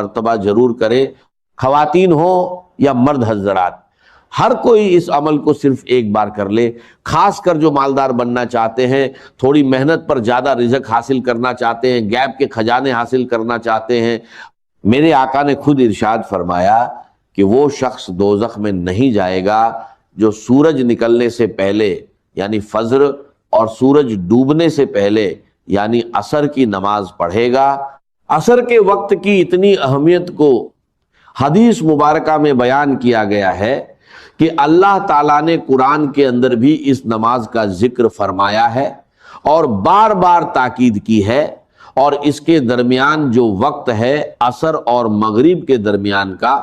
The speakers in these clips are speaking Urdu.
مرتبہ ضرور کرے، خواتین ہو یا مرد حضرات، ہر کوئی اس عمل کو صرف ایک بار کر لے۔ خاص کر جو مالدار بننا چاہتے ہیں، تھوڑی محنت پر زیادہ رزق حاصل کرنا چاہتے ہیں، غیب کے خزانے حاصل کرنا چاہتے ہیں، میرے آقا نے خود ارشاد فرمایا کہ وہ شخص دوزخ میں نہیں جائے گا جو سورج نکلنے سے پہلے یعنی فجر اور سورج ڈوبنے سے پہلے یعنی عصر کی نماز پڑھے گا۔ عصر کے وقت کی اتنی اہمیت کو حدیث مبارکہ میں بیان کیا گیا ہے کہ اللہ تعالیٰ نے قرآن کے اندر بھی اس نماز کا ذکر فرمایا ہے اور بار بار تاکید کی ہے، اور اس کے درمیان جو وقت ہے عصر اور مغرب کے درمیان کا،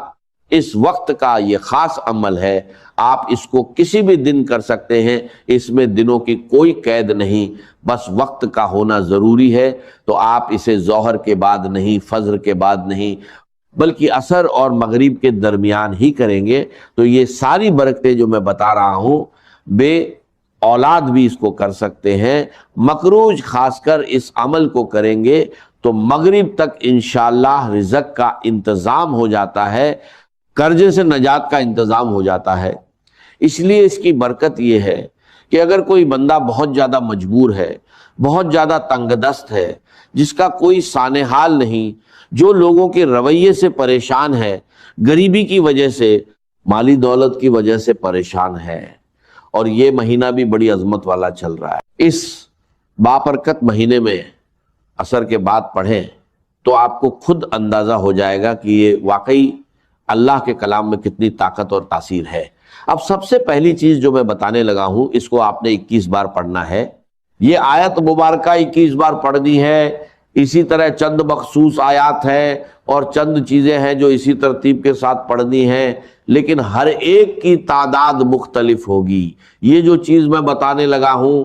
اس وقت کا یہ خاص عمل ہے، آپ اس کو کسی بھی دن کر سکتے ہیں، اس میں دنوں کی کوئی قید نہیں، بس وقت کا ہونا ضروری ہے۔ تو آپ اسے ظہر کے بعد نہیں، فجر کے بعد نہیں، بلکہ عصر اور مغرب کے درمیان ہی کریں گے تو یہ ساری برکتیں جو میں بتا رہا ہوں، بے اولاد بھی اس کو کر سکتے ہیں۔ مقروض خاص کر اس عمل کو کریں گے تو مغرب تک انشاءاللہ رزق کا انتظام ہو جاتا ہے، قرضے سے نجات کا انتظام ہو جاتا ہے۔ اس لیے اس کی برکت یہ ہے کہ اگر کوئی بندہ بہت زیادہ مجبور ہے، بہت زیادہ تنگ دست ہے، جس کا کوئی سانح حال نہیں، جو لوگوں کے رویے سے پریشان ہے، غریبی کی وجہ سے، مالی دولت کی وجہ سے پریشان ہے، اور یہ مہینہ بھی بڑی عظمت والا چل رہا ہے، اس بابرکت مہینے میں عصر کے بعد پڑھیں تو آپ کو خود اندازہ ہو جائے گا کہ یہ واقعی اللہ کے کلام میں کتنی طاقت اور تاثیر ہے۔ اب سب سے پہلی چیز جو میں بتانے لگا ہوں، اس کو آپ نے 21 بار پڑھنا ہے۔ یہ آیت مبارکہ 21 بار پڑھنی ہے۔ اسی طرح چند مخصوص آیات ہیں اور چند چیزیں ہیں جو اسی ترتیب کے ساتھ پڑھنی ہیں، لیکن ہر ایک کی تعداد مختلف ہوگی۔ یہ جو چیز میں بتانے لگا ہوں،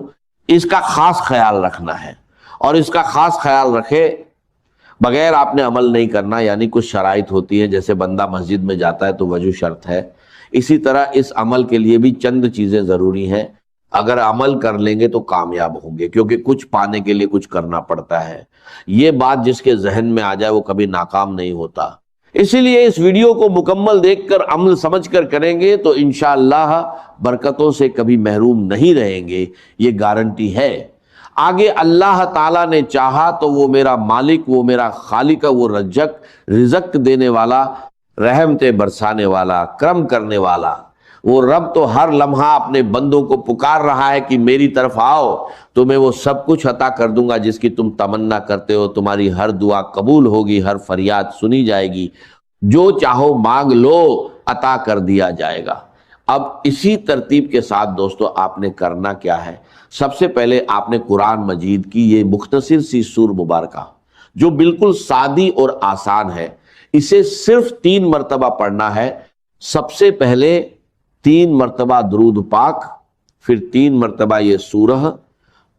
اس کا خاص خیال رکھنا ہے، اور اس کا خاص خیال رکھے بغیر آپ نے عمل نہیں کرنا۔ یعنی کچھ شرائط ہوتی ہیں، جیسے بندہ مسجد میں جاتا ہے تو وضو شرط ہے، اسی طرح اس عمل کے لیے بھی چند چیزیں ضروری ہیں۔ اگر عمل کر لیں گے تو کامیاب ہوں گے، کیونکہ کچھ پانے کے لیے کچھ کرنا پڑتا ہے۔ یہ بات جس کے ذہن میں آ جائے وہ کبھی ناکام نہیں ہوتا۔ اسی لیے اس ویڈیو کو مکمل دیکھ کر عمل سمجھ کر کریں گے تو انشاءاللہ برکتوں سے کبھی محروم نہیں رہیں گے، یہ گارنٹی ہے۔ آگے اللہ تعالیٰ نے چاہا تو وہ میرا مالک، وہ میرا خالق، وہ رزق دینے والا، رحمتیں برسانے والا، کرم کرنے والا، وہ رب تو ہر لمحہ اپنے بندوں کو پکار رہا ہے کہ میری طرف آؤ تو میں وہ سب کچھ عطا کر دوں گا جس کی تم تمنا کرتے ہو۔ تمہاری ہر دعا قبول ہوگی، ہر فریاد سنی جائے گی، جو چاہو مانگ لو عطا کر دیا جائے گا۔ اب اسی ترتیب کے ساتھ دوستو آپ نے کرنا کیا ہے؟ سب سے پہلے آپ نے قرآن مجید کی یہ مختصر سی سور مبارکہ جو بالکل سادی اور آسان ہے، اسے صرف 3 مرتبہ پڑھنا ہے۔ سب سے پہلے 3 مرتبہ درود پاک، پھر 3 مرتبہ یہ سورہ،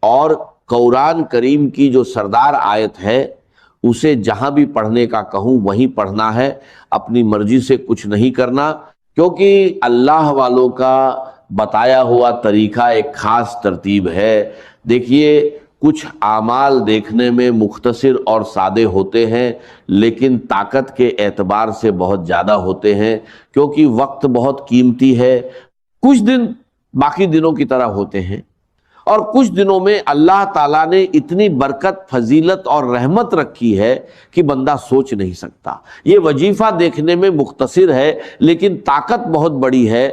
اور قرآن کریم کی جو سردار آیت ہے اسے جہاں بھی پڑھنے کا کہوں وہیں پڑھنا ہے، اپنی مرضی سے کچھ نہیں کرنا، کیونکہ اللہ والوں کا بتایا ہوا طریقہ ایک خاص ترتیب ہے۔ دیکھیے کچھ اعمال دیکھنے میں مختصر اور سادے ہوتے ہیں، لیکن طاقت کے اعتبار سے بہت زیادہ ہوتے ہیں، کیونکہ وقت بہت قیمتی ہے۔ کچھ دن باقی دنوں کی طرح ہوتے ہیں، اور کچھ دنوں میں اللہ تعالیٰ نے اتنی برکت، فضیلت اور رحمت رکھی ہے کہ بندہ سوچ نہیں سکتا۔ یہ وظیفہ دیکھنے میں مختصر ہے لیکن طاقت بہت بڑی ہے۔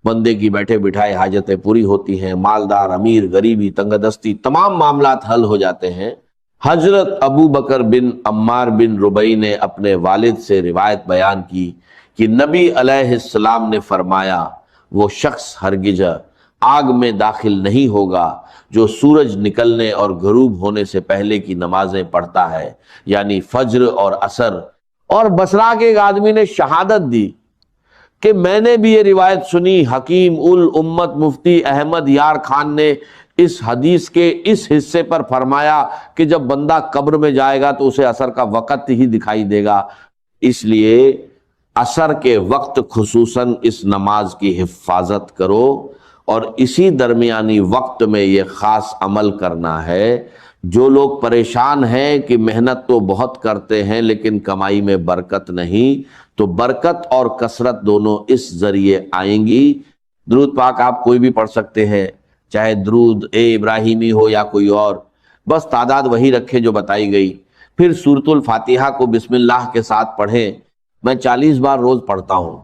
بندے کی بیٹھے بٹھائے حاجتیں پوری ہوتی ہیں، مالدار، امیر، غریبی، تنگ دستی، تمام معاملات حل ہو جاتے ہیں۔ حضرت ابو بکر بن عمار بن ربیع نے اپنے والد سے روایت بیان کی کہ نبی علیہ السلام نے فرمایا، وہ شخص ہرگز آگ میں داخل نہیں ہوگا جو سورج نکلنے اور غروب ہونے سے پہلے کی نمازیں پڑھتا ہے، یعنی فجر اور عصر۔ اور بصرہ کے ایک آدمی نے شہادت دی کہ میں نے بھی یہ روایت سنی، حکیم الامت مفتی احمد یار خان نے اس حدیث کے اس حصے پر فرمایا کہ جب بندہ قبر میں جائے گا تو اسے عصر کا وقت ہی دکھائی دے گا، اس لیے عصر کے وقت خصوصاً اس نماز کی حفاظت کرو، اور اسی درمیانی وقت میں یہ خاص عمل کرنا ہے جو لوگ پریشان ہیں کہ محنت تو بہت کرتے ہیں لیکن کمائی میں برکت نہیں، تو برکت اور کثرت دونوں اس ذریعے آئیں گی۔ درود پاک آپ کوئی بھی پڑھ سکتے ہیں، چاہے درود ابراہیمی ہو یا کوئی اور، بس تعداد وہی رکھے جو بتائی گئی۔ پھر سورۃ الفاتحہ کو بسم اللہ کے ساتھ پڑھیں۔ میں 40 بار روز پڑھتا ہوں،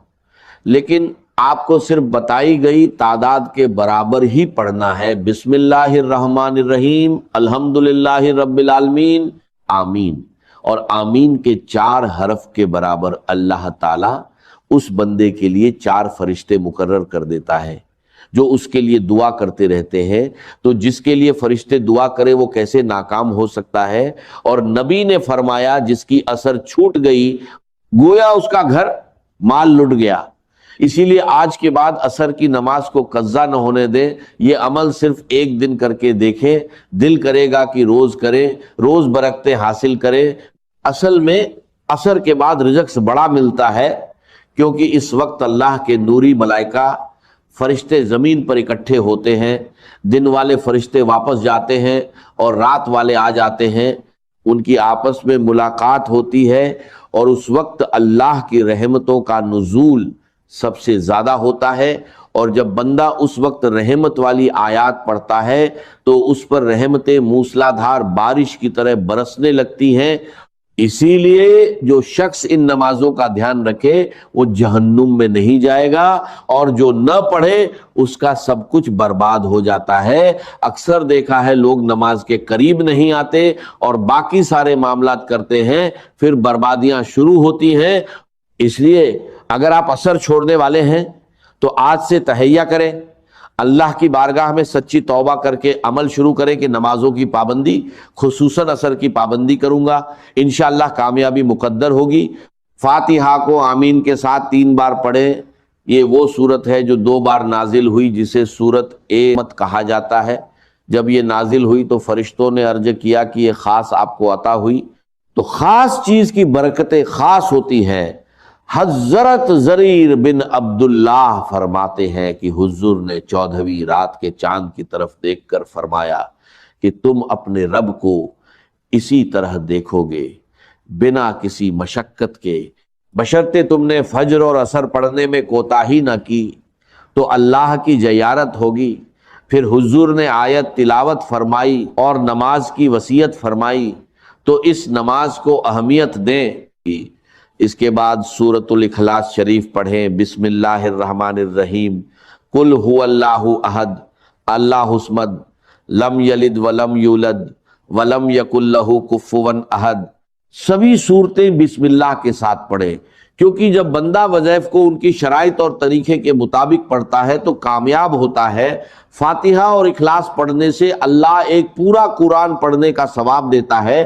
لیکن آپ کو صرف بتائی گئی تعداد کے برابر ہی پڑھنا ہے۔ بسم اللہ الرحمن الرحیم، الحمدللہ رب العالمین، آمین۔ اور آمین کے 4 حرف کے برابر اللہ تعالیٰ اس بندے کے لیے 4 فرشتے مقرر کر دیتا ہے جو اس کے لیے دعا کرتے رہتے ہیں۔ تو جس کے لیے فرشتے دعا کرے وہ کیسے ناکام ہو سکتا ہے؟ اور نبی نے فرمایا جس کی اثر چھوٹ گئی گویا اس کا گھر مال لٹ گیا۔ اسی لیے آج کے بعد عصر کی نماز کو قضا نہ ہونے دیں، یہ عمل صرف ایک دن کر کے دیکھیں، دل کرے گا کہ روز کریں، روز برکتیں حاصل کریں۔ اصل میں عصر کے بعد رزق بڑا ملتا ہے، کیونکہ اس وقت اللہ کے نوری ملائکہ فرشتے زمین پر اکٹھے ہوتے ہیں، دن والے فرشتے واپس جاتے ہیں اور رات والے آ جاتے ہیں، ان کی آپس میں ملاقات ہوتی ہے، اور اس وقت اللہ کی رحمتوں کا نزول سب سے زیادہ ہوتا ہے۔ اور جب بندہ اس وقت رحمت والی آیات پڑھتا ہے تو اس پر رحمتیں موسلادھار بارش کی طرح برسنے لگتی ہیں۔ اسی لیے جو شخص ان نمازوں کا دھیان رکھے وہ جہنم میں نہیں جائے گا، اور جو نہ پڑھے اس کا سب کچھ برباد ہو جاتا ہے۔ اکثر دیکھا ہے لوگ نماز کے قریب نہیں آتے اور باقی سارے معاملات کرتے ہیں، پھر بربادیاں شروع ہوتی ہیں۔ اس لیے اگر آپ عصر چھوڑنے والے ہیں تو آج سے تہیہ کریں، اللہ کی بارگاہ میں سچی توبہ کر کے عمل شروع کریں کہ نمازوں کی پابندی، خصوصاً عصر کی پابندی کروں گا، انشاءاللہ کامیابی مقدر ہوگی۔ فاتحہ کو آمین کے ساتھ 3 بار پڑھیں۔ یہ وہ سورت ہے جو 2 بار نازل ہوئی، جسے سورت مت کہا جاتا ہے۔ جب یہ نازل ہوئی تو فرشتوں نے عرض کیا کہ یہ خاص آپ کو عطا ہوئی، تو خاص چیز کی برکتیں خاص ہوتی ہیں۔ حضرت زریر بن عبداللہ فرماتے ہیں کہ حضور نے 14ویں رات کے چاند کی طرف دیکھ کر فرمایا کہ تم اپنے رب کو اسی طرح دیکھو گے بنا کسی مشقت کے، بشرطے تم نے فجر اور عصر پڑھنے میں کوتاہی نہ کی تو اللہ کی زیارت ہوگی۔ پھر حضور نے آیت تلاوت فرمائی اور نماز کی وصیت فرمائی، تو اس نماز کو اہمیت دیں۔ اس کے بعد سورۃ الاخلاص شریف پڑھیں۔ بسم اللہ الرحمن الرحیم، قل هو اللہ احد اللہ الصمد لم یلد ولم یولد ولم یکن لہ کفوا احد۔ سبھی صورتیں بسم اللہ کے ساتھ پڑھیں، کیونکہ جب بندہ وظائف کو ان کی شرائط اور طریقے کے مطابق پڑھتا ہے تو کامیاب ہوتا ہے۔ فاتحہ اور اخلاص پڑھنے سے اللہ ایک پورا قرآن پڑھنے کا ثواب دیتا ہے۔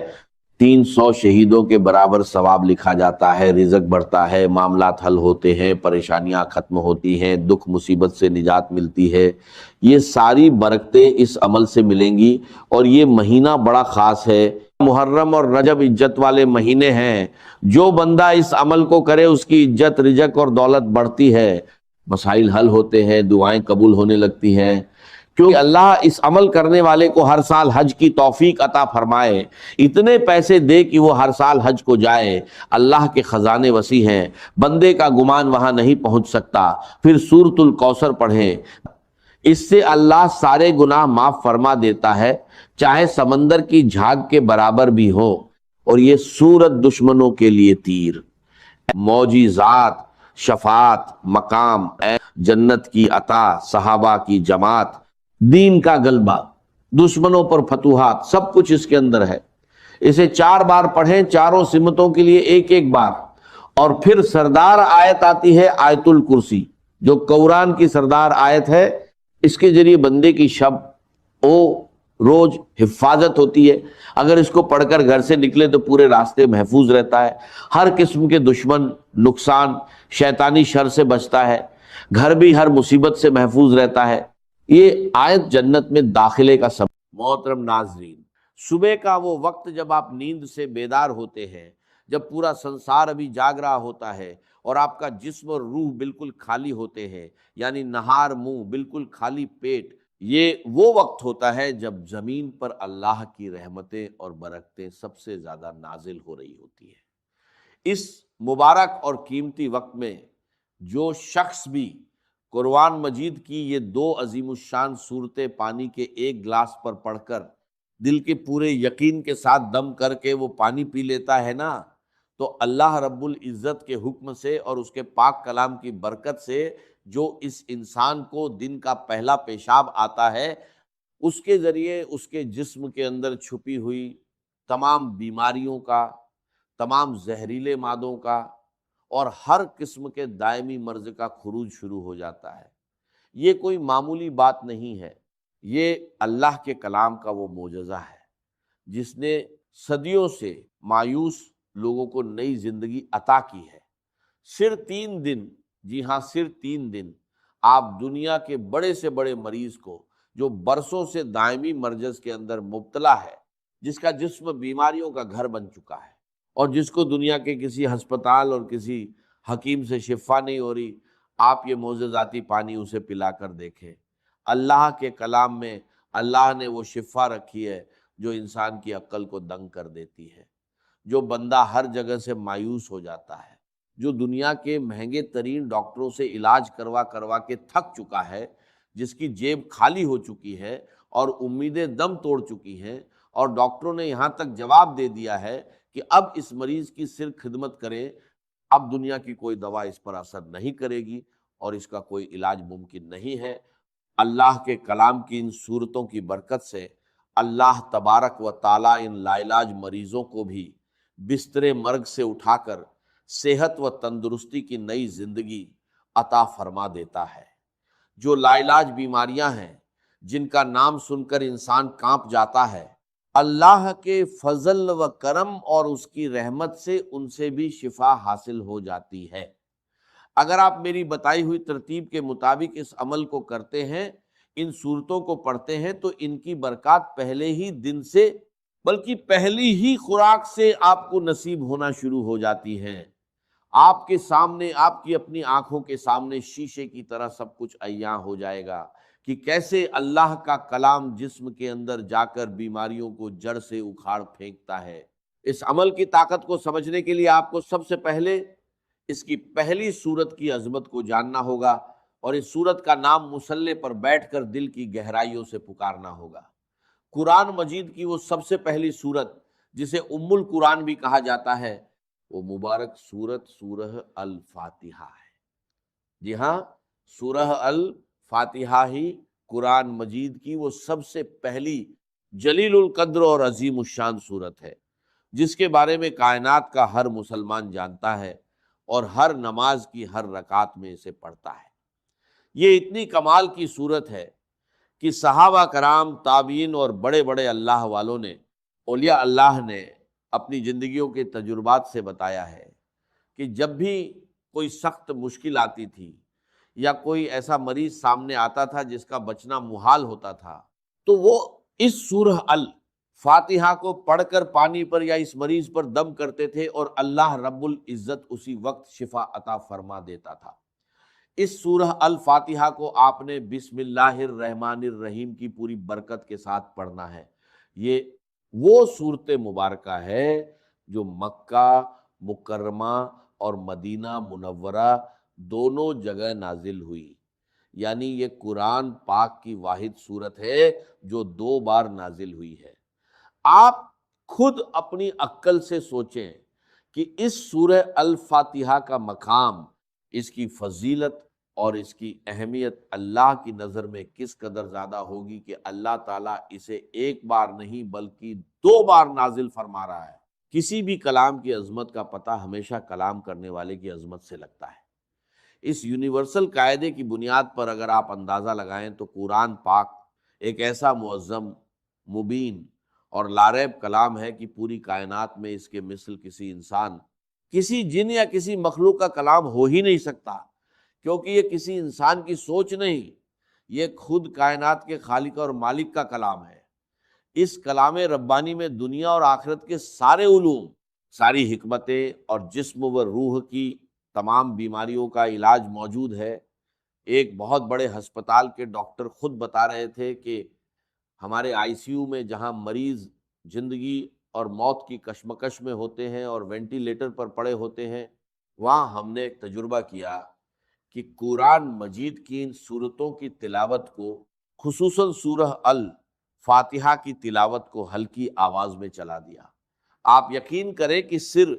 300 شہیدوں کے برابر ثواب لکھا جاتا ہے، رزق بڑھتا ہے، معاملات حل ہوتے ہیں، پریشانیاں ختم ہوتی ہیں، دکھ مصیبت سے نجات ملتی ہے۔ یہ ساری برکتیں اس عمل سے ملیں گی، اور یہ مہینہ بڑا خاص ہے۔ محرم اور رجب عزت والے مہینے ہیں، جو بندہ اس عمل کو کرے اس کی عزت، رزق اور دولت بڑھتی ہے، مسائل حل ہوتے ہیں، دعائیں قبول ہونے لگتی ہیں، کیونکہ اللہ اس عمل کرنے والے کو ہر سال حج کی توفیق عطا فرمائے، اتنے پیسے دے کہ وہ ہر سال حج کو جائے۔ اللہ کے خزانے وسیع ہیں، بندے کا گمان وہاں نہیں پہنچ سکتا۔ پھر سورۃ الکوثر پڑھیں، اس سے اللہ سارے گناہ معاف فرما دیتا ہے، چاہے سمندر کی جھاگ کے برابر بھی ہو۔ اور یہ سورت دشمنوں کے لیے تیر، معجزات، شفاعت، مقام، جنت کی عطا، صحابہ کی جماعت، دین کا غلبہ، دشمنوں پر فتوحات، سب کچھ اس کے اندر ہے۔ اسے 4 بار پڑھیں، چاروں سمتوں کے لیے 1 بار۔ اور پھر سردار آیت آتی ہے آیت الکرسی، جو قرآن کی سردار آیت ہے۔ اس کے ذریعے بندے کی شب او روز حفاظت ہوتی ہے۔ اگر اس کو پڑھ کر گھر سے نکلے تو پورے راستے محفوظ رہتا ہے، ہر قسم کے دشمن، نقصان، شیطانی شر سے بچتا ہے، گھر بھی ہر مصیبت سے محفوظ رہتا ہے۔ یہ آیت جنت میں داخلے کا سبب۔ محترم ناظرین، صبح کا وہ وقت جب آپ نیند سے بیدار ہوتے ہیں، جب پورا سنسار ابھی جاگ رہا ہوتا ہے اور آپ کا جسم اور روح بالکل خالی ہوتے ہیں، یعنی نہار منہ، بالکل خالی پیٹ، یہ وہ وقت ہوتا ہے جب زمین پر اللہ کی رحمتیں اور برکتیں سب سے زیادہ نازل ہو رہی ہوتی ہیں۔ اس مبارک اور قیمتی وقت میں جو شخص بھی قرآن مجید کی یہ دو عظیم الشان صورتیں پانی کے ایک گلاس پر پڑھ کر دل کے پورے یقین کے ساتھ دم کر کے وہ پانی پی لیتا ہے نا، تو اللہ رب العزت کے حکم سے اور اس کے پاک کلام کی برکت سے جو اس انسان کو دن کا پہلا پیشاب آتا ہے، اس کے ذریعے اس کے جسم کے اندر چھپی ہوئی تمام بیماریوں کا، تمام زہریلے مادوں کا اور ہر قسم کے دائمی مرض کا خروج شروع ہو جاتا ہے۔ یہ کوئی معمولی بات نہیں ہے، یہ اللہ کے کلام کا وہ معجزہ ہے جس نے صدیوں سے مایوس لوگوں کو نئی زندگی عطا کی ہے۔ صرف 3 دن، جی ہاں صرف 3 دن آپ دنیا کے بڑے سے بڑے مریض کو جو برسوں سے دائمی مرض کے اندر مبتلا ہے، جس کا جسم بیماریوں کا گھر بن چکا ہے اور جس کو دنیا کے کسی ہسپتال اور کسی حکیم سے شفا نہیں ہو رہی، آپ یہ معجزاتی پانی اسے پلا کر دیکھیں۔ اللہ کے کلام میں اللہ نے وہ شفا رکھی ہے جو انسان کی عقل کو دنگ کر دیتی ہے۔ جو بندہ ہر جگہ سے مایوس ہو جاتا ہے، جو دنیا کے مہنگے ترین ڈاکٹروں سے علاج کروا کروا کے تھک چکا ہے، جس کی جیب خالی ہو چکی ہے اور امیدیں دم توڑ چکی ہیں، اور ڈاکٹروں نے یہاں تک جواب دے دیا ہے کہ اب اس مریض کی صرف خدمت کریں، اب دنیا کی کوئی دوا اس پر اثر نہیں کرے گی اور اس کا کوئی علاج ممکن نہیں ہے، اللہ کے کلام کی ان صورتوں کی برکت سے اللہ تبارک و تعالیٰ ان لا علاج مریضوں کو بھی بستر مرگ سے اٹھا کر صحت و تندرستی کی نئی زندگی عطا فرما دیتا ہے۔ جو لا علاج بیماریاں ہیں، جن کا نام سن کر انسان کانپ جاتا ہے، اللہ کے فضل و کرم اور اس کی رحمت سے ان سے بھی شفا حاصل ہو جاتی ہے۔ اگر آپ میری بتائی ہوئی ترتیب کے مطابق اس عمل کو کرتے ہیں، ان صورتوں کو پڑھتے ہیں، تو ان کی برکات پہلے ہی دن سے بلکہ پہلی ہی خوراک سے آپ کو نصیب ہونا شروع ہو جاتی ہیں۔ آپ کے سامنے، آپ کی اپنی آنکھوں کے سامنے شیشے کی طرح سب کچھ عیاں ہو جائے گا کہ کیسے اللہ کا کلام جسم کے اندر جا کر بیماریوں کو جڑ سے اکھاڑ پھینکتا ہے۔ اس عمل کی طاقت کو سمجھنے کے لیے آپ کو سب سے پہلے اس کی پہلی صورت کی عظمت کو جاننا ہوگا، اور اس صورت کا نام مصلے پر بیٹھ کر دل کی گہرائیوں سے پکارنا ہوگا۔ قرآن مجید کی وہ سب سے پہلی صورت جسے ام القرآن بھی کہا جاتا ہے، وہ مبارک صورت سورہ الفاتحہ ہے۔ جی ہاں، سورہ الفاتحہ ہی قرآن مجید کی وہ سب سے پہلی جلیل القدر اور عظیم الشان صورت ہے، جس کے بارے میں کائنات کا ہر مسلمان جانتا ہے اور ہر نماز کی ہر رکعت میں اسے پڑھتا ہے۔ یہ اتنی کمال کی صورت ہے کہ صحابہ کرام، تابعین اور بڑے بڑے اللہ والوں نے، اولیاء اللہ نے اپنی زندگیوں کے تجربات سے بتایا ہے کہ جب بھی کوئی سخت مشکل آتی تھی یا کوئی ایسا مریض سامنے آتا تھا جس کا بچنا محال ہوتا تھا، تو وہ اس سورہ الفاتحہ کو پڑھ کر پانی پر یا اس مریض پر دم کرتے تھے اور اللہ رب العزت اسی وقت شفا عطا فرما دیتا تھا۔ اس سورہ الفاتحہ کو آپ نے بسم اللہ الرحمن الرحیم کی پوری برکت کے ساتھ پڑھنا ہے۔ یہ وہ صورت مبارکہ ہے جو مکہ مکرمہ اور مدینہ منورہ دونوں جگہ نازل ہوئی، یعنی یہ قرآن پاک کی واحد صورت ہے جو 2 بار نازل ہوئی ہے۔ آپ خود اپنی عقل سے سوچیں کہ اس سورہ الفاتحہ کا مقام، اس کی فضیلت اور اس کی اہمیت اللہ کی نظر میں کس قدر زیادہ ہوگی کہ اللہ تعالیٰ اسے 1 بار نہیں بلکہ 2 بار نازل فرما رہا ہے۔ کسی بھی کلام کی عظمت کا پتہ ہمیشہ کلام کرنے والے کی عظمت سے لگتا ہے۔ اس یونیورسل قاعدے کی بنیاد پر اگر آپ اندازہ لگائیں تو قرآن پاک ایک ایسا معظم، مبین اور لاریب کلام ہے کہ پوری کائنات میں اس کے مثل کسی انسان، کسی جن یا کسی مخلوق کا کلام ہو ہی نہیں سکتا، کیونکہ یہ کسی انسان کی سوچ نہیں، یہ خود کائنات کے خالق اور مالک کا کلام ہے۔ اس کلام ربانی میں دنیا اور آخرت کے سارے علوم، ساری حکمتیں اور جسم و روح کی تمام بیماریوں کا علاج موجود ہے۔ ایک بہت بڑے ہسپتال کے ڈاکٹر خود بتا رہے تھے کہ ہمارے آئی سی یو میں جہاں مریض زندگی اور موت کی کشمکش میں ہوتے ہیں اور وینٹیلیٹر پر پڑے ہوتے ہیں، وہاں ہم نے ایک تجربہ کیا کہ قرآن مجید کی ان صورتوں کی تلاوت کو، خصوصاً سورہ الفاتحہ کی تلاوت کو ہلکی آواز میں چلا دیا۔ آپ یقین کریں کہ صرف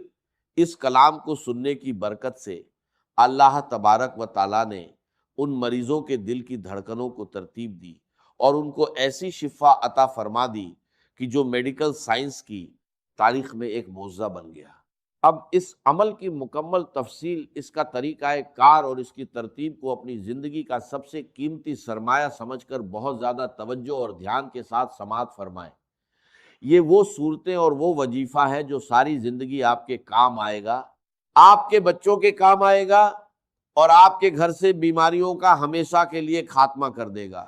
اس کلام کو سننے کی برکت سے اللہ تبارک و تعالیٰ نے ان مریضوں کے دل کی دھڑکنوں کو ترتیب دی اور ان کو ایسی شفا عطا فرما دی کہ جو میڈیکل سائنس کی تاریخ میں ایک معجزہ بن گیا۔ اب اس عمل کی مکمل تفصیل، اس کا طریقہ کار اور اس کی ترتیب کو اپنی زندگی کا سب سے قیمتی سرمایہ سمجھ کر بہت زیادہ توجہ اور دھیان کے ساتھ سماعت فرمائیں۔ یہ وہ صورتیں اور وہ وظیفہ ہے جو ساری زندگی آپ کے کام آئے گا، آپ کے بچوں کے کام آئے گا اور آپ کے گھر سے بیماریوں کا ہمیشہ کے لیے خاتمہ کر دے گا۔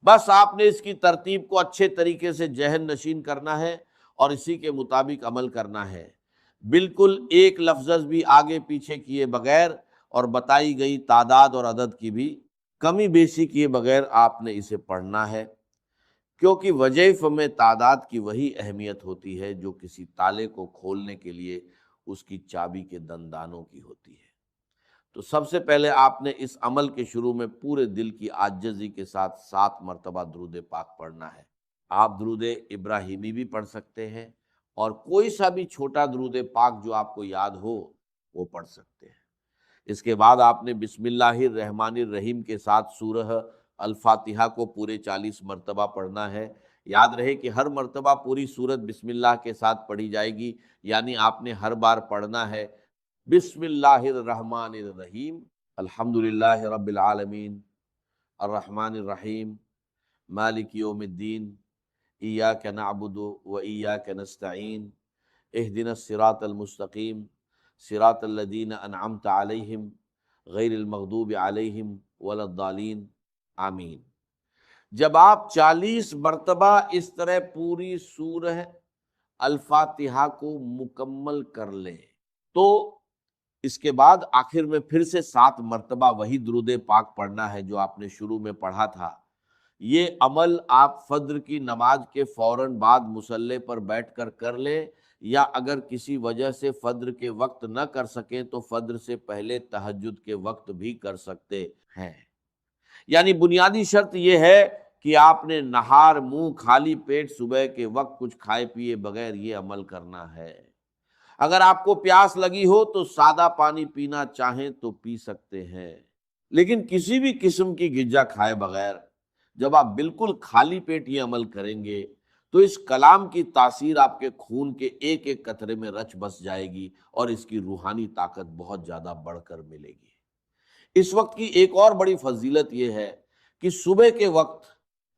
بس آپ نے اس کی ترتیب کو اچھے طریقے سے ذہن نشین کرنا ہے اور اسی کے مطابق عمل کرنا ہے، بالکل ایک لفظ بھی آگے پیچھے کیے بغیر اور بتائی گئی تعداد اور عدد کی بھی کمی بیشی کیے بغیر آپ نے اسے پڑھنا ہے، کیونکہ وظائف میں تعداد کی وہی اہمیت ہوتی ہے جو کسی تالے کو کھولنے کے لیے اس کی چابی کے دندانوں کی ہوتی ہے۔ تو سب سے پہلے آپ نے اس عمل کے شروع میں پورے دل کی عاجزی کے ساتھ 7 مرتبہ درود پاک پڑھنا ہے۔ آپ درود ابراہیمی بھی پڑھ سکتے ہیں اور کوئی سا بھی چھوٹا درود پاک جو آپ کو یاد ہو وہ پڑھ سکتے ہیں۔ اس کے بعد آپ نے بسم اللہ الرحمن الرحیم کے ساتھ سورہ الفاتحہ کو پورے 40 مرتبہ پڑھنا ہے۔ یاد رہے کہ ہر مرتبہ پوری سورت بسم اللہ کے ساتھ پڑھی جائے گی، یعنی آپ نے ہر بار پڑھنا ہے بسم اللہ الرحمن الرحیم، الحمد للہ رب العالمین، الرحمن الرحیم، مالک یوم الدین، ایاک نعبد و ایاک نستعین، اہدنا الصراط المستقیم، صراط الذین انعمت علیہم غیر المغضوب علیہم ولا الضالین، آمین۔ جب آپ 40 مرتبہ اس طرح پوری سورہ الفاتحہ کو مکمل کر لیں تو اس کے بعد آخر میں پھر سے 7 مرتبہ وہی درود پاک پڑھنا ہے جو آپ نے شروع میں پڑھا تھا۔ یہ عمل آپ فجر کی نماز کے فوراً بعد مصلی پر بیٹھ کر لیں، یا اگر کسی وجہ سے فجر کے وقت نہ کر سکیں تو فجر سے پہلے تہجد کے وقت بھی کر سکتے ہیں۔ یعنی بنیادی شرط یہ ہے کہ آپ نے نہار منہ خالی پیٹ صبح کے وقت کچھ کھائے پیے بغیر یہ عمل کرنا ہے۔ اگر آپ کو پیاس لگی ہو تو سادہ پانی پینا چاہیں تو پی سکتے ہیں، لیکن کسی بھی قسم کی غذا کھائے بغیر جب آپ بالکل خالی پیٹ یہ عمل کریں گے تو اس کلام کی تاثیر آپ کے خون کے ایک ایک قطرے میں رچ بس جائے گی اور اس کی روحانی طاقت بہت زیادہ بڑھ کر ملے گی۔ اس وقت کی ایک اور بڑی فضیلت یہ ہے کہ صبح کے وقت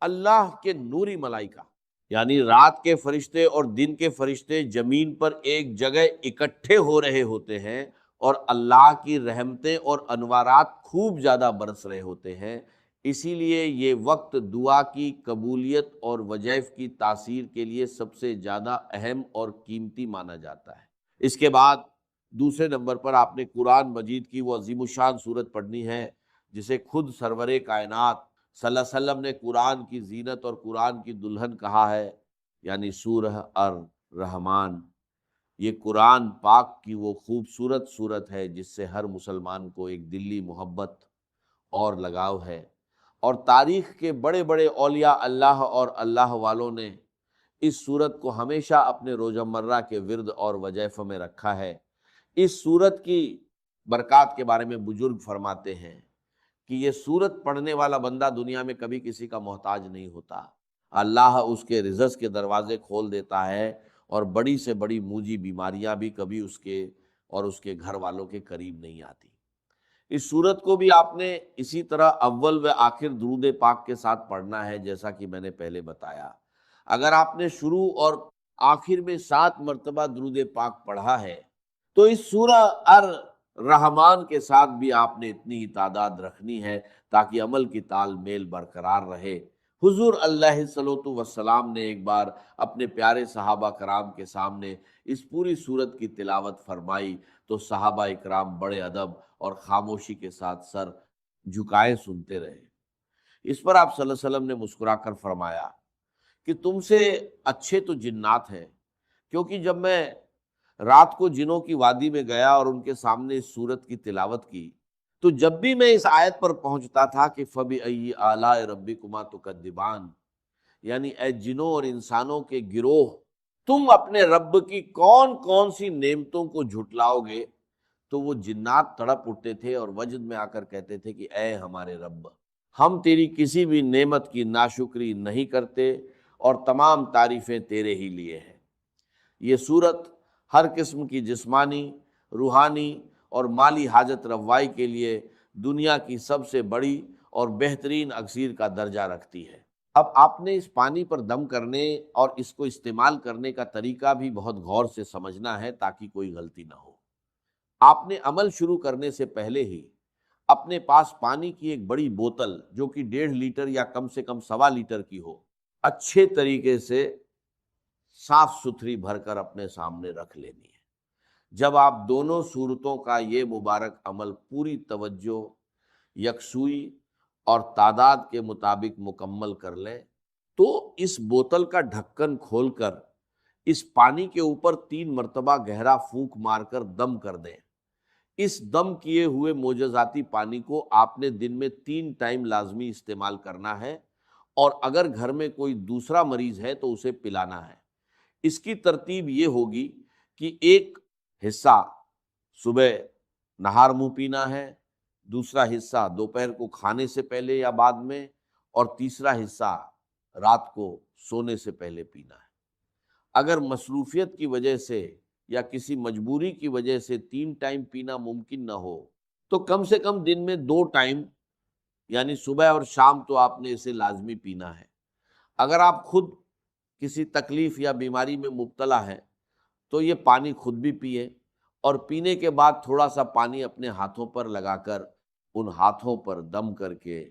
اللہ کے نوری ملائکہ، یعنی رات کے فرشتے اور دن کے فرشتے زمین پر ایک جگہ اکٹھے ہو رہے ہوتے ہیں اور اللہ کی رحمتیں اور انوارات خوب زیادہ برس رہے ہوتے ہیں۔ اسی لیے یہ وقت دعا کی قبولیت اور وظائف کی تاثیر کے لیے سب سے زیادہ اہم اور قیمتی مانا جاتا ہے۔ اس کے بعد دوسرے نمبر پر آپ نے قرآن مجید کی وہ عظیم الشان سورت پڑھنی ہے جسے خود سرور کائنات صلی اللہ علیہ وسلم نے قرآن کی زینت اور قرآن کی دلہن کہا ہے، یعنی سورہ الرحمن۔ یہ قرآن پاک کی وہ خوبصورت سورت ہے جس سے ہر مسلمان کو ایک دلی محبت اور لگاؤ ہے، اور تاریخ کے بڑے بڑے اولیاء اللہ اور اللہ والوں نے اس سورت کو ہمیشہ اپنے روزمرہ کے ورد اور وظائف میں رکھا ہے۔ اس سورت کی برکات کے بارے میں بزرگ فرماتے ہیں کہ یہ سورت پڑھنے والا بندہ دنیا میں کبھی کسی کا محتاج نہیں ہوتا، اللہ اس کے رزق کے دروازے کھول دیتا ہے اور بڑی سے بڑی موجی بیماریاں بھی کبھی اس کے اور اس کے گھر والوں کے قریب نہیں آتی۔ اس سورت کو بھی آپ نے اسی طرح اول و آخر درود پاک کے ساتھ پڑھنا ہے جیسا کہ میں نے پہلے بتایا۔ اگر آپ نے شروع اور آخر میں 7 مرتبہ درود پاک پڑھا ہے تو اس سورہ الرحمن کے ساتھ بھی آپ نے اتنی ہی تعداد رکھنی ہے تاکہ عمل کی تال میل برقرار رہے۔ حضور علیہ الصلوۃ والسلام نے ایک بار اپنے پیارے صحابہ کرام کے سامنے اس پوری سورت کی تلاوت فرمائی تو صحابہ اکرام بڑے ادب اور خاموشی کے ساتھ سر جھکائے سنتے رہے۔ اس پر آپ صلی اللہ علیہ وسلم نے مسکرا کر فرمایا کہ تم سے اچھے تو جنات ہیں، کیونکہ جب میں رات کو جنوں کی وادی میں گیا اور ان کے سامنے اس سورت کی تلاوت کی، تو جب بھی میں اس آیت پر پہنچتا تھا کہ فَبِأَيِّ آلَاءِ رَبِّكُمَا تُكَذِّبَانِ، یعنی اے جنوں اور انسانوں کے گروہ، تم اپنے رب کی کون کون سی نعمتوں کو جھٹلاؤ گے، تو وہ جنات تڑپ اٹھتے تھے اور وجد میں آ کر کہتے تھے کہ اے ہمارے رب، ہم تیری کسی بھی نعمت کی ناشکری نہیں کرتے اور تمام تعریفیں تیرے ہی لیے ہیں۔ یہ صورت ہر قسم کی جسمانی، روحانی اور مالی حاجت روائی کے لیے دنیا کی سب سے بڑی اور بہترین اکسیر کا درجہ رکھتی ہے۔ اب آپ نے اس پانی پر دم کرنے اور اس کو استعمال کرنے کا طریقہ بھی بہت غور سے سمجھنا ہے تاکہ کوئی غلطی نہ ہو۔ آپ نے عمل شروع کرنے سے پہلے ہی اپنے پاس پانی کی ایک بڑی بوتل، جو کہ 1.5 لیٹر یا کم سے کم 1.25 لیٹر کی ہو، اچھے طریقے سے صاف ستھری بھر کر اپنے سامنے رکھ لینی ہے۔ جب آپ دونوں صورتوں کا یہ مبارک عمل پوری توجہ، یکسوئی اور تعداد کے مطابق مکمل کر لیں، تو اس بوتل کا ڈھکن کھول کر اس پانی کے اوپر 3 مرتبہ گہرا پھونک مار کر دم کر دیں۔ اس دم کیے ہوئے معجزاتی پانی کو آپ نے دن میں 3 ٹائم لازمی استعمال کرنا ہے، اور اگر گھر میں کوئی دوسرا مریض ہے تو اسے پلانا ہے۔ اس کی ترتیب یہ ہوگی کہ ایک حصہ صبح نہار منہ پینا ہے، دوسرا حصہ دوپہر کو کھانے سے پہلے یا بعد میں، اور تیسرا حصہ رات کو سونے سے پہلے پینا ہے۔ اگر مصروفیت کی وجہ سے یا کسی مجبوری کی وجہ سے 3 ٹائم پینا ممکن نہ ہو تو کم سے کم دن میں 2 ٹائم، یعنی صبح اور شام، تو آپ نے اسے لازمی پینا ہے۔ اگر آپ خود کسی تکلیف یا بیماری میں مبتلا ہیں تو یہ پانی خود بھی پیے، اور پینے کے بعد تھوڑا سا پانی اپنے ہاتھوں پر لگا کر ان ہاتھوں پر دم کر کے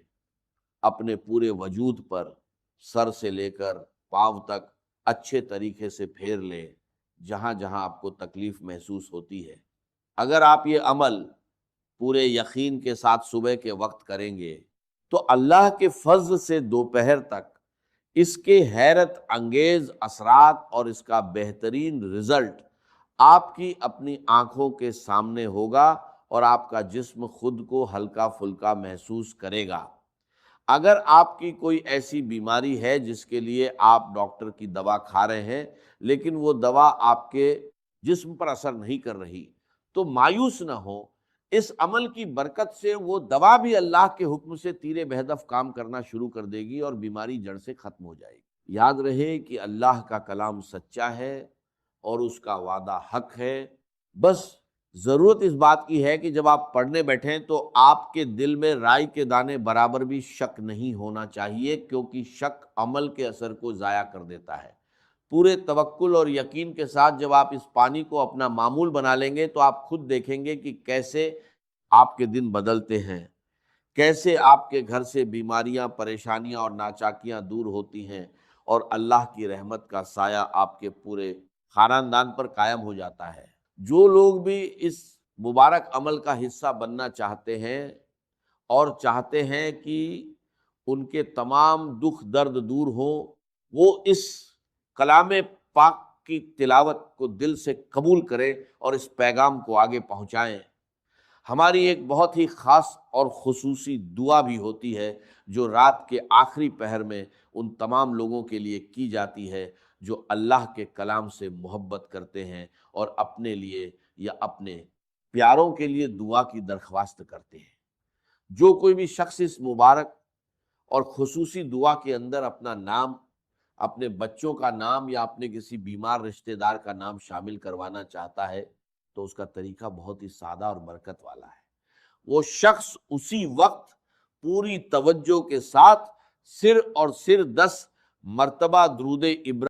اپنے پورے وجود پر، سر سے لے کر پاؤں تک اچھے طریقے سے پھیر لیں، جہاں جہاں آپ کو تکلیف محسوس ہوتی ہے۔ اگر آپ یہ عمل پورے یقین کے ساتھ صبح کے وقت کریں گے تو اللہ کے فضل سے دوپہر تک اس کے حیرت انگیز اثرات اور اس کا بہترین رزلٹ آپ کی اپنی آنکھوں کے سامنے ہوگا، اور آپ کا جسم خود کو ہلکا پھلکا محسوس کرے گا۔ اگر آپ کی کوئی ایسی بیماری ہے جس کے لیے آپ ڈاکٹر کی دوا کھا رہے ہیں لیکن وہ دوا آپ کے جسم پر اثر نہیں کر رہی، تو مایوس نہ ہو، اس عمل کی برکت سے وہ دوا بھی اللہ کے حکم سے تیر بہدف کام کرنا شروع کر دے گی اور بیماری جڑ سے ختم ہو جائے گی۔ یاد رہے کہ اللہ کا کلام سچا ہے اور اس کا وعدہ حق ہے۔ بس ضرورت اس بات کی ہے کہ جب آپ پڑھنے بیٹھیں تو آپ کے دل میں رائی کے دانے برابر بھی شک نہیں ہونا چاہیے، کیونکہ شک عمل کے اثر کو ضائع کر دیتا ہے۔ پورے توکل اور یقین کے ساتھ جب آپ اس پانی کو اپنا معمول بنا لیں گے تو آپ خود دیکھیں گے کہ کیسے آپ کے دن بدلتے ہیں، کیسے آپ کے گھر سے بیماریاں، پریشانیاں اور ناچاکیاں دور ہوتی ہیں، اور اللہ کی رحمت کا سایہ آپ کے پورے خاندان پر قائم ہو جاتا ہے۔ جو لوگ بھی اس مبارک عمل کا حصہ بننا چاہتے ہیں اور چاہتے ہیں کہ ان کے تمام دکھ درد دور ہوں، وہ اس کلام پاک کی تلاوت کو دل سے قبول کریں اور اس پیغام کو آگے پہنچائیں۔ ہماری ایک بہت ہی خاص اور خصوصی دعا بھی ہوتی ہے جو رات کے آخری پہر میں ان تمام لوگوں کے لیے کی جاتی ہے جو اللہ کے کلام سے محبت کرتے ہیں اور اپنے لیے یا اپنے پیاروں کے لیے دعا کی درخواست کرتے ہیں۔ جو کوئی بھی شخص اس مبارک اور خصوصی دعا کے اندر اپنا نام، اپنے بچوں کا نام یا اپنے کسی بیمار رشتہ دار کا نام شامل کروانا چاہتا ہے تو اس کا طریقہ بہت ہی سادہ اور برکت والا ہے۔ وہ شخص اسی وقت پوری توجہ کے ساتھ صرف اور صرف 10 مرتبہ درود ابراہیم